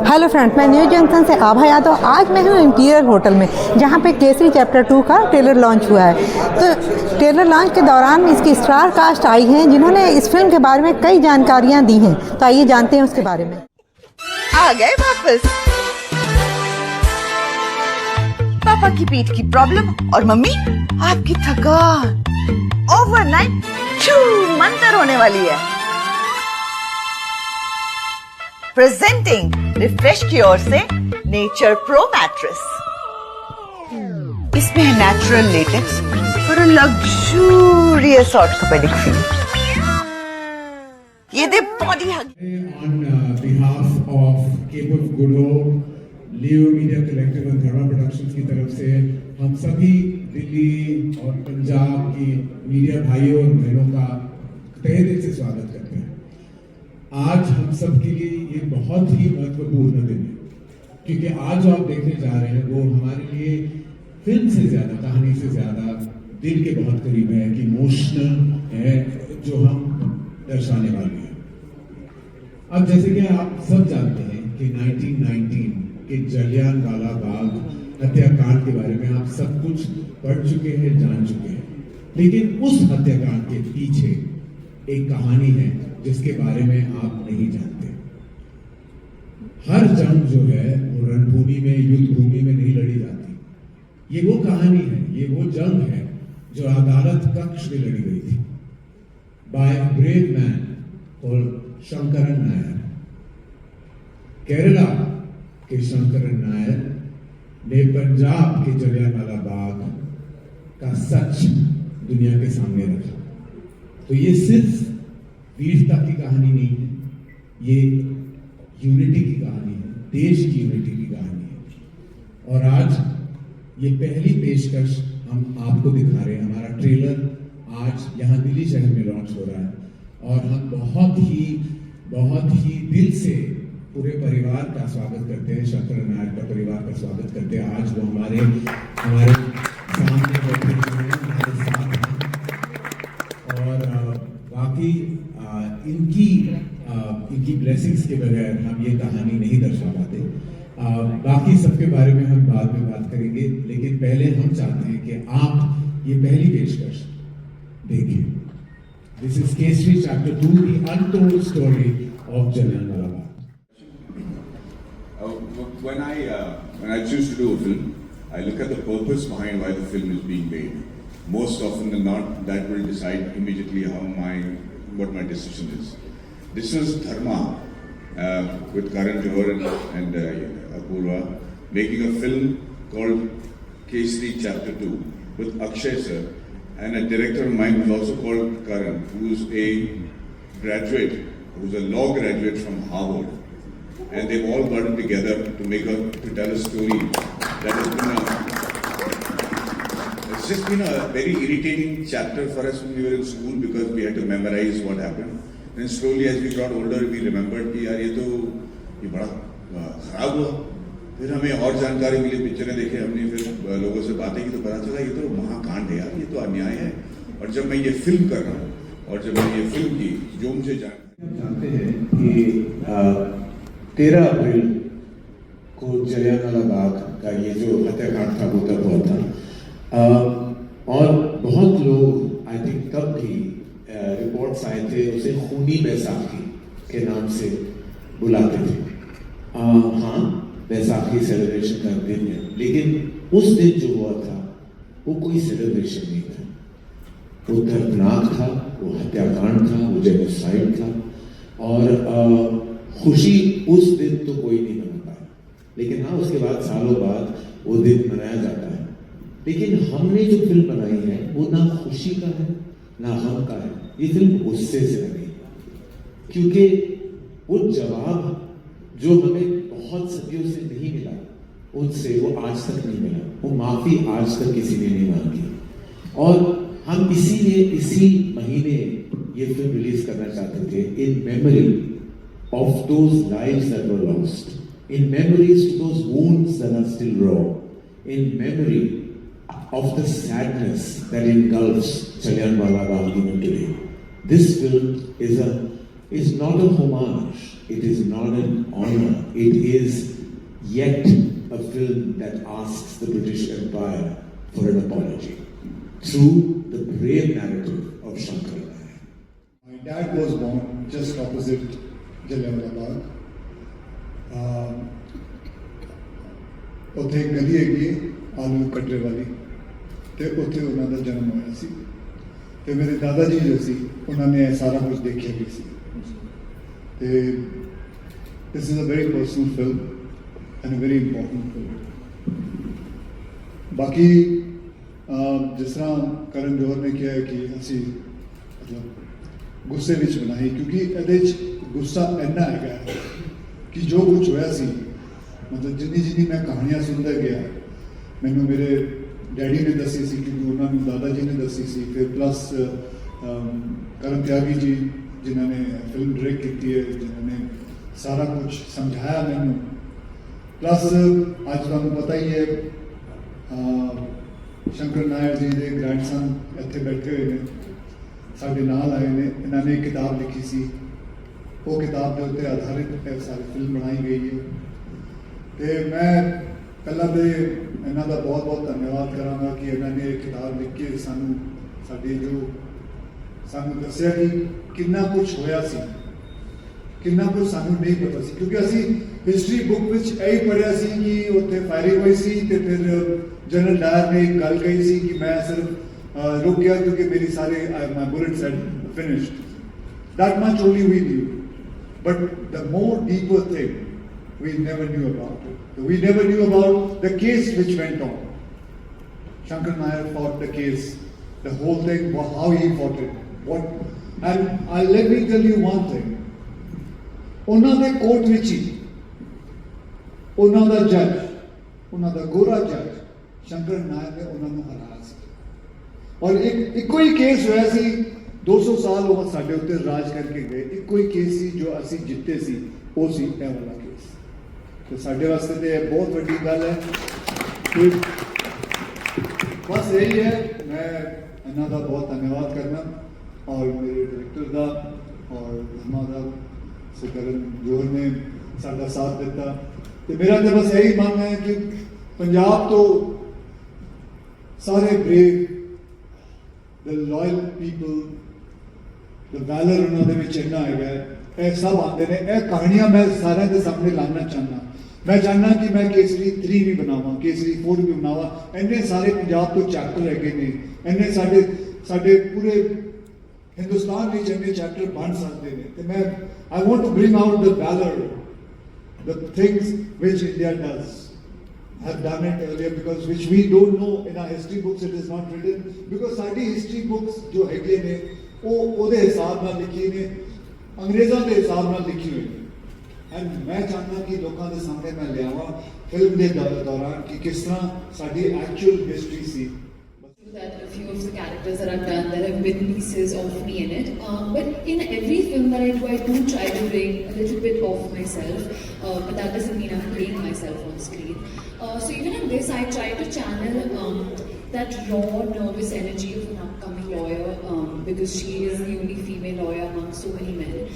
Hello friends, मैं new junction से आभा यादव। आज मैं हूँ इंपीरियल होटल में, जहाँ पे केसरी चैप्टर 2 का ट्रेलर लॉन्च हुआ है। तो ट्रेलर लॉन्च के दौरान इसकी स्टार कास्ट आई हैं, जिन्होंने इस फिल्म के बारे में कई जानकारियाँ दी हैं। तो आइए जानते हैं उसके बारे में। आ गए वापस। पापा की पीठ की प्रॉब्लम और मम्मी आपकी थकान ओवरनाइट मंतर होने वाली है। प्रेजेंटिंग रिफ्रेश की ओर से नेचर प्रो मैट्रेस। इसमें है नेचुरल लेटेक्स और लग्जूरियस ऑर्थोपेडिक फील। ये the body hug. On behalf of Cape of Good Hope, Leo Media Collective और धर्मा प्रोडक्शंस की तरफ से हम सभी दिल्ली और पंजाब की मीडिया भाइयों और बहनों का तहे दिल से स्वागत करते हैं। आज हम सब के लिए ये बहुत ही महत्वपूर्ण दिन है, क्योंकि आज जो आप देखने जा रहे हैं वो हमारे लिए फिल्म से ज्यादा, कहानी से ज्यादा दिल के बहुत करीब है, कि इमोशनल है जो हम दर्शाने वाले हैं। अब जैसे कि आप सब जानते हैं कि 1919 के जलियांवाला बाग हत्याकांड के बारे में आप सब कुछ पढ़ चुके हैं, जान चुके हैं, लेकिन उस हत्याकांड के पीछे एक कहानी है जिसके बारे में आप नहीं जानते। हर जंग जो है वो रणभूमि में, युद्ध भूमि में नहीं लड़ी जाती। ये वो कहानी है, ये वो जंग है जो अदालत कक्ष में लड़ी गई थी by a brave man called Shankaran Nair. Kerala के शंकरन नायर ने पंजाब के जलियांवाला बाग का सच दुनिया के सामने रखा। तो ये सिर्फ वीरता की कहानी नहीं है, ये यूनिटी की कहानी है, देश की यूनिटी की कहानी है। और आज ये पहली पेशकश हम आपको दिखा रहे हैं। हमारा ट्रेलर आज यहाँ दिल्ली शहर में लॉन्च हो रहा है और हम बहुत ही दिल से पूरे परिवार का स्वागत करते हैं, शंकर नायर का परिवार का स्वागत करते हैं। आज वो हमारे सामने बैठे हुए हैं, हमारे साथ हैं और बाकी इनकी ब्लेसिंग्स के बगैर हम ये कहानी नहीं दर्शा पाते। बाकी सबके बारे में हम बाद में बात करेंगे, लेकिन पहले हम चाहते हैं कि आप ये पहली पेशकश देखिए। This is Kesari chapter 2, the untold story of Jallianwala Bagh. When I choose to do a film, I look at the purpose behind why the film is being made. Most often than not, that will decide immediately what my decision is. This is Dharma with Karan Johar and Apurva making a film called Kesari Chapter 2 with Akshay sir and a director of mine who's also called Karan, who's a law graduate from Harvard. And they've all gotten together to tell a story that has been it's just been a very irritating chapter for us when we were in school, because we had to memorize what happened. Then slowly as we got older, we remembered कि यार ये बड़ा खराब हुआ। फिर हमें और जानकारी मिली, पिक्चरें देखे हमने, फिर लोगों से बातें की तो पता चला ये तो महाकांड है यार, ये तो अन्याय है। और जब मैं ये फिल्म कर रहा हूँ और जब मैं ये फिल्म की जो मुझे जानते हैं कि 13 अप्रैल को जलियांवाला बाग का ये जो हत्याकांड था वो तब हुआ था। और बहुत लोग आई थिंक तब भी रिपोर्ट्स आए थे उसे खूनी बैसाखी के नाम से बुलाते थे। हाँ, बैसाखी सेलिब्रेशन का दिन है, लेकिन उस दिन जो हुआ था वो कोई सेलिब्रेशन नहीं था। वो दर्दनाक था, वो हत्याकांड था, वो जेनोसाइड था। और खुशी उस दिन तो कोई नहीं मनाता है, लेकिन हाँ उसके बाद सालों बाद वो दिन मनाया जाता है। लेकिन हमने जो फिल्म बनाई है वो ना खुशी का है ना गम का है। ये फिल्म गुस्से से बनी, क्योंकि वो जवाब जो हमें बहुत सदियों से नहीं मिला, उनसे वो आज तक नहीं मिला। वो माफी आज तक किसी ने नहीं मांगी। और हम इसीलिए इसी महीने ये फिल्म रिलीज करना चाहते थे, in memory of those lives that were lost, in memories to those wounds that are still raw, in memory of the sadness that engulfs Jallianwala Bagh even today. This film is a is not a homage, it is not an honor, it is yet a film that asks the British Empire for an apology through the brave narrative of Shankar Nair. My dad was born just opposite Jallianwala Bagh. ਉੱਥੇ ਇੱਕ ਗਲੀ ਹੈਗੀ ਹੈ ਆਲੂ ਕਟਰੇ ਵਾਲੀ ਤੇ ਉੱਥੇ ਉਹਨਾਂ ਦਾ ਜਨਮ ਹੋਇਆ ਸੀ ਤੇ ਮੇਰੇ ਦਾਦਾ ਜੀ ਜੋ ਸੀ ਉਹਨਾਂ ਨੇ ਇਹ ਸਾਰਾ ਕੁਝ ਦੇਖਿਆ ਵੀ ਸੀ ਤੇ this is a very personal film and a very important film. ਬਾਕੀ ਜਿਸ ਤਰ੍ਹਾਂ ਕਰਨ ਜੋਹਰ ਨੇ ਕਿਹਾ ਕਿ ਅਸੀਂ ਮਤਲਬ ਗੁੱਸੇ ਵਿੱਚ ਬਣਾਈ ਕਿਉਂਕਿ ਇਹਦੇ 'ਚ ਗੁੱਸਾ ਇੰਨਾ ਹੈਗਾ ਕਿ ਜੋ ਕੁਝ ਹੋਇਆ ਸੀ ਮਤਲਬ ਜਿੰਨੀ ਮੈਂ ਕਹਾਣੀਆਂ ਸੁਣਦਾ ਗਿਆ ਮੈਨੂੰ ਮੇਰੇ ਡੈਡੀ ਨੇ ਦੱਸੀ ਸੀ ਕਿਉਂਕਿ ਉਹਨਾਂ ਨੂੰ ਦਾਦਾ ਜੀ ਨੇ ਦੱਸੀ ਸੀ ਫਿਰ ਪਲੱਸ ਕਰਨ ਤਿਆਗੀ ਜੀ ਜਿਨ੍ਹਾਂ ਨੇ ਫਿਲਮ ਡਾਇਰੈਕਟ ਕੀਤੀ ਹੈ ਜਿਨ੍ਹਾਂ ਨੇ ਸਾਰਾ ਕੁਝ ਸਮਝਾਇਆ ਮੈਨੂੰ ਪਲੱਸ ਅੱਜ ਤੁਹਾਨੂੰ ਪਤਾ ਹੀ ਹੈ ਸ਼ੰਕਰ ਨਾਇਰ ਜੀ ਦੇ ਗ੍ਰੈਂਡਸਨ ਇੱਥੇ ਬੈਠੇ ਹੋਏ ਨੇ ਸਾਡੇ ਨਾਲ ਆਏ ਨੇ ਇਹਨਾਂ ਨੇ ਇੱਕ ਕਿਤਾਬ ਲਿਖੀ ਸੀ ਉਹ ਕਿਤਾਬ ਦੇ ਉੱਤੇ ਆਧਾਰਿਤ ਇਹ ਸਾਰੀ ਫਿਲਮ ਬਣਾਈ ਗਈ ਹੈ ਤੇ ਮੈਂ ਪਹਿਲਾਂ ਤਾਂ ਇਹਨਾਂ ਦਾ ਬਹੁਤ ਬਹੁਤ ਧੰਨਵਾਦ ਕਰਾਂਗਾ ਕਿ ਇਹਨਾਂ ਨੇ ਇਹ ਕਿਤਾਬ ਲਿਖ ਕੇ ਸਾਨੂੰ ਦੱਸਿਆ ਕਿ ਕਿੰਨਾ ਕੁਝ ਹੋਇਆ ਸੀ ਕਿੰਨਾ ਕੁਝ ਸਾਨੂੰ ਨਹੀਂ ਪਤਾ ਸੀ ਕਿਉਂਕਿ ਅਸੀਂ ਹਿਸਟਰੀ ਬੁੱਕ ਵਿੱਚ ਇਹ ਪੜ੍ਹਿਆ ਸੀ ਕਿ ਉੱਥੇ ਫਾਇਰਿੰਗ ਹੋਈ ਸੀ ਤੇ ਫਿਰ ਜਨਰਲ ਡਾਇਰ ਨੇ ਇੱਕ ਗੱਲ ਕਹੀ ਸੀ ਕਿ ਮੈਂ ਸਿਰਫ रुक गया क्योंकि मेरी सारे my bullets had finished. That much only we knew. But the more deeper thing we never knew about it. We never knew about the case which went on. Shankar Nair fought the case, the whole thing, how he fought it. And let me tell you one thing. ਉਹਨਾਂ ਦੇ court ਵਿੱਚ ਹੀ ਉਹਨਾਂ ਦਾ ਜੱਜ ਉਹਨਾਂ ਦਾ ਗੋਰਾ ਜੱਜ ਸ਼ੰਕਰ ਨਾਇਰ ਨੇ ਉਹਨਾਂ ਨੂੰ ਹਰਾਇਆ ਸੀ ਔਰ ਇੱਕੋ ਹੀ ਕੇਸ ਹੋਇਆ ਸੀ 200 ਸਾਲ ਉਹ ਸਾਡੇ ਉੱਤੇ ਰਾਜ ਕਰਕੇ ਗਏ ਇੱਕੋ ਹੀ ਕੇਸ ਸੀ ਜੋ ਅਸੀਂ ਜਿੱਤੇ ਸੀ ਉਹ ਸੀ ਇਹ ਵਾਲਾ ਕੇਸ ਤੇ ਸਾਡੇ ਵਾਸਤੇ ਤੇ ਇਹ ਬਹੁਤ ਵੱਡੀ ਗੱਲ ਹੈ ਕਿ ਬਸ ਇਹੀ ਹੈ ਮੈਂ ਇਹਨਾਂ ਦਾ ਬਹੁਤ ਧੰਨਵਾਦ ਕਰਨਾ ਔਰ ਮੇਰੇ ਡਾਇਰੈਕਟਰ ਦਾ ਔਰ ਧਰਮਾ ਦਾ ਕਰਨ ਜੋਹਰ ਨੇ ਸਾਡਾ ਸਾਥ ਦਿੱਤਾ ਤੇ ਮੇਰਾ ਤਾਂ ਬਸ ਇਹੀ ਮੰਗ ਹੈ ਕਿ ਪੰਜਾਬ ਤੋਂ ਸਾਰੇ brave the loyal people, the valor ਉਹਨਾਂ ਦੇ ਵਿੱਚ ਇੰਨਾ ਹੈਗਾ ਇਹ ਸਭ ਆਉਂਦੇ ਨੇ ਇਹ ਕਹਾਣੀਆਂ ਮੈਂ ਸਾਰਿਆਂ ਦੇ ਸਾਹਮਣੇ ਲਾਉਣਾ ਚਾਹੁੰਦਾ ਮੈਂ ਚਾਹੁੰਦਾ ਕਿ ਮੈਂ ਕੇਸਰੀ 3 ਵੀ ਬਣਾਵਾਂ ਕੇਸਰੀ 4 ਵੀ ਬਣਾਵਾਂ ਇੰਨੇ ਸਾਰੇ ਪੰਜਾਬ ਤੋਂ ਚੈਪਟਰ ਹੈਗੇ ਨੇ ਇੰਨੇ ਸਾਡੇ ਪੂਰੇ ਹਿੰਦੁਸਤਾਨ ਵਿੱਚ ਇੰਨੇ ਚੈਪਟਰ ਬਣ ਸਕਦੇ ਨੇ ਤੇ ਮੈਂ I want to bring out the valor, the things which India does. Have done it earlier because which we don't know in our history books it is not written because सारी history books जो हैगे ने ਉਹਦੇ ਹਿਸਾਬ ਨਾਲ ਲਿਖੀ ਨੇ ਅੰਗਰੇਜ਼ਾਂ ਦੇ ਹਿਸਾਬ ਨਾਲ ਲਿਖੀ ਹੋਈ ਨੇ ਐਂਡ ਮੈਂ ਚਾਹੁੰਦਾ ਕਿ ਲੋਕਾਂ ਦੇ ਸਾਹਮਣੇ ਮੈਂ ਲਿਆਵਾਂ ਫਿਲਮ ਦੇ ਦੌਰਾਨ ਕਿ ਕਿਸ ਤਰ੍ਹਾਂ ਸਾਡੀ actual history C That a few of the characters that I've done, there have been pieces of me in it. But in every film that I do try to bring a little bit of myself. But that doesn't mean I'm playing myself on screen. So even in this, I try to channel that raw, nervous energy of an upcoming lawyer because she is the only female lawyer among so many men.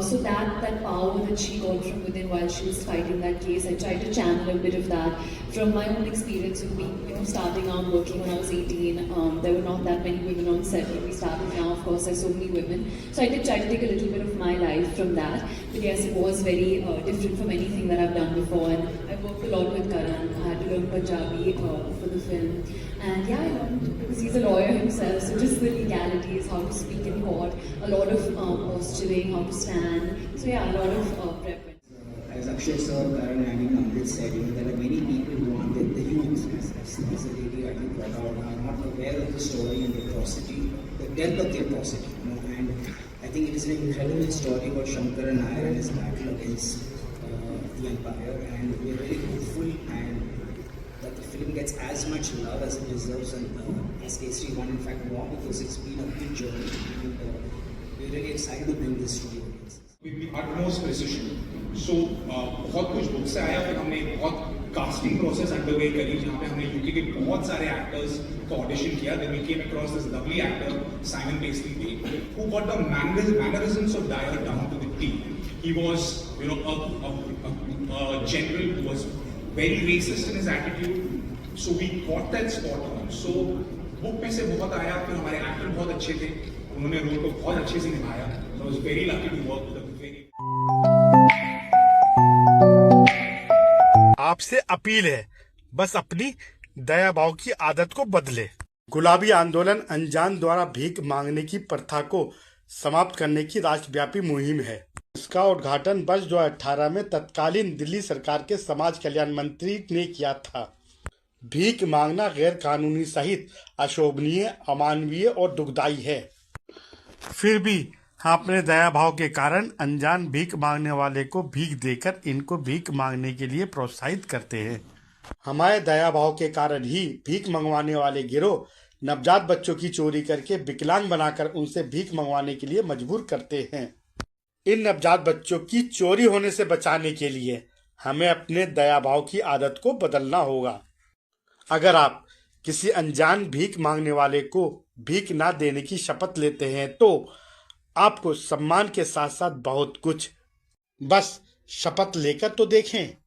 So that power that she got from within while she was fighting that case, I tried to channel a bit of that from my own experience of being, starting out working when I was 18. There were not that many women on set when we started. Now, of course, there's so many women. So I did try to take a little bit of my life from that. But yes, it was very different from anything that I've done before. And I worked a lot with Karan. I had to learn Punjabi for the film. And yeah, I learned because he's a lawyer himself. So just the legalities, how to speak in court, a lot of posturing, how to stand. So yeah, a lot of prep. As Akshay sir, Karan and Amrit said, there are many people who are the youth, as the lady I think brought out, are not aware of the story and the atrocity, the depth of the atrocity. And I think it is an incredible story about Shankar Nair and his battle against the empire. And we are very hopeful and that the film gets as much love as it deserves, and as Kesari 1 in fact more, because it's been a good journey. And we're really excited to bring this to the audience. With the utmost precision. So, बहुत कुछ book से आया, फिर हमने एक बहुत casting process underway करी जहाँ पे हमने यूके के बहुत सारे एक्टर्स को ऑडिशन किया. Then we came across this lovely actor Simon Paisley, who got the mannerisms of Dyer down to the T. He was, you know, a general who was very racist in his attitude. So we got that spot on. So book में से बहुत आया, फिर हमारे actor बहुत अच्छे थे, उन्होंने रोल को बहुत अच्छे से निभाया. So I was very lucky to work with a very. आपसे अपील है, बस अपनी दया भाव की आदत को बदले. गुलाबी आंदोलन अनजान द्वारा भीख मांगने की प्रथा को समाप्त करने की राष्ट्रव्यापी मुहिम है. इसका उद्घाटन वर्ष 2018 में तत्कालीन दिल्ली सरकार के समाज कल्याण मंत्री ने किया था. भीख मांगना गैर कानूनी सहित अशोभनीय, अमानवीय और दुखदायी है. फिर भी हम अपने दया भाव के कारण अनजान भीख मांगने वाले को भीख देकर इनको भीख मांगने के लिए प्रोत्साहित करते हैं. हमारे दया भाव के कारण ही भीख मंगवाने वाले गिरोह नवजात बच्चों की चोरी करके विकलांग बनाकर उनसे भीख मंगवाने के लिए मजबूर करते हैं. इन नवजात बच्चों की चोरी होने से बचाने के लिए हमें अपने दया भाव की आदत को बदलना होगा. अगर आप किसी अनजान भीख मांगने वाले को भीख ना देने की शपथ लेते हैं तो आपको सम्मान के साथ साथ बहुत कुछ, बस शपथ लेकर तो देखें.